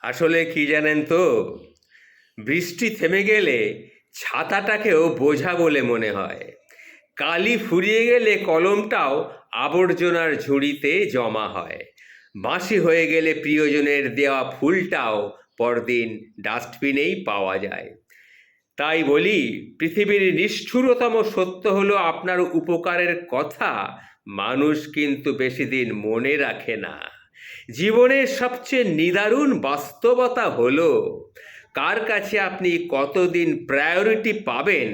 আসলে কি জানেন তো, বৃষ্টি থেমে গেলে ছাতাটাকেও বোঝা বলে মনে হয়। কালি ফুরিয়ে গেলে কলমটাও আবর্জনার ঝুড়িতে জমা হয়। বাঁশি হয়ে গেলে প্রিয়জনের দেওয়া ফুলটাও পরদিন ডাস্টবিনেই পাওয়া যায়। তাই বলি, পৃথিবীর নিষ্ঠুরতম সত্য হলো আপনার উপকারের কথা মানুষ কিন্তু বেশি দিন মনে রাখে না। জীবনের সবচেয়ে নিদারুণ বাস্তবতা হলো, কার কাছে আপনি কতদিন প্রায়োরিটি পাবেন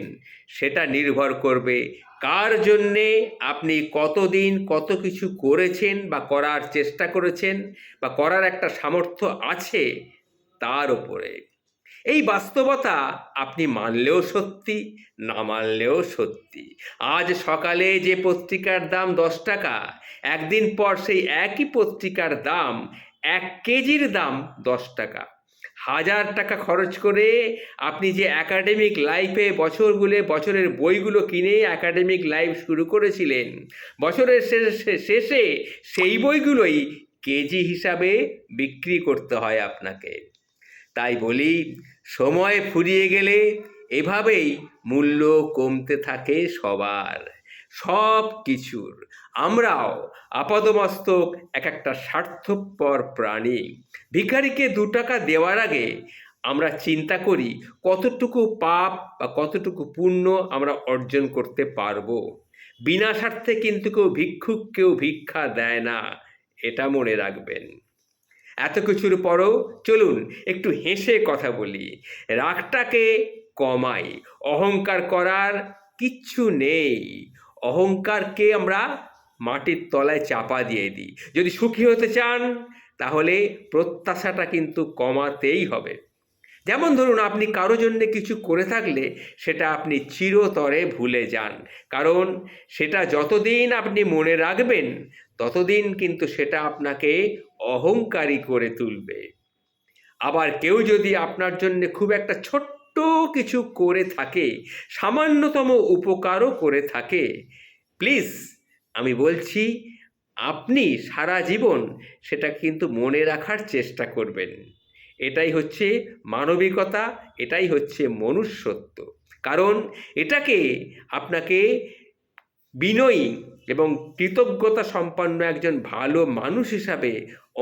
সেটা নির্ভর করবে কার জন্যে আপনি কতদিন কত কিছু করেছেন বা করার চেষ্টা করেছেন বা করার একটা সামর্থ্য আছে তার উপরে। এই বাস্তবতা আপনি মানলেও সত্যি, না মানলেও সত্যি। আজ সকালে যে পত্রিকার দাম 10 টাকা, একদিন পর সেই একই পত্রিকার দাম 1 কেজির দাম 10 টাকা। 1000 টাকা খরচ করে আপনি যে একাডেমিক লাইফে বছরের বইগুলো কিনে একাডেমিক লাইফ শুরু করেছিলেন, বছরের শেষে সেই বইগুলোই কেজি হিসাবে বিক্রি করতে হয় আপনাকে। তাই বলি, সময় ফুরিয়ে গেলে এভাবেই মূল্য কমতে থাকে সবার, সব কিছুর। আমরাও আপাদমস্তক এক একটা স্বার্থপর প্রাণী। ভিখারিকে 2 টাকা দেওয়ার আগে আমরা চিন্তা করি কতটুকু পাপ বা কতটুকু পুণ্য আমরা অর্জন করতে পারবো। বিনা স্বার্থে কিন্তু কেউ ভিক্ষা দেয় না, এটা মনে রাখবেন। এত কিছুর পরও চলুন একটু হেসে কথা বলি, রাগটাকে কমাই। অহংকার করার কিচ্ছু নেই। অহংকারকে আমরা মাটির তলায় চাপা দিয়ে দিই। যদি সুখী হতে চান তাহলে প্রত্যাশাটা কিন্তু কমাতেই হবে। যেমন ধরুন, আপনি কারো জন্য কিছু করে থাকলে সেটা আপনি চিরতরে ভুলে যান, কারণ সেটা যতদিন আপনি মনে রাখবেন ততদিন কিন্তু সেটা আপনাকে অহংকারী করে তুলবে। আবার কেউ যদি আপনার জন্য খুব একটা ছোট্ট কিছু করে থাকে, সামান্যতম উপকারও করে থাকে, প্লিজ আমি বলছি, আপনি সারা জীবন সেটা কিন্তু মনে রাখার চেষ্টা করবেন। এটাই হচ্ছে মানবিকতা, এটাই হচ্ছে মনুষ্যত্ব। কারণ এটাকে আপনাকে বিনয়ী এবং কৃতজ্ঞতা সম্পন্ন একজন ভালো মানুষ হিসাবে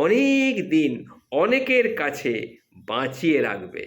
অনেক দিন অনেকের কাছে বাঁচিয়ে রাখবে।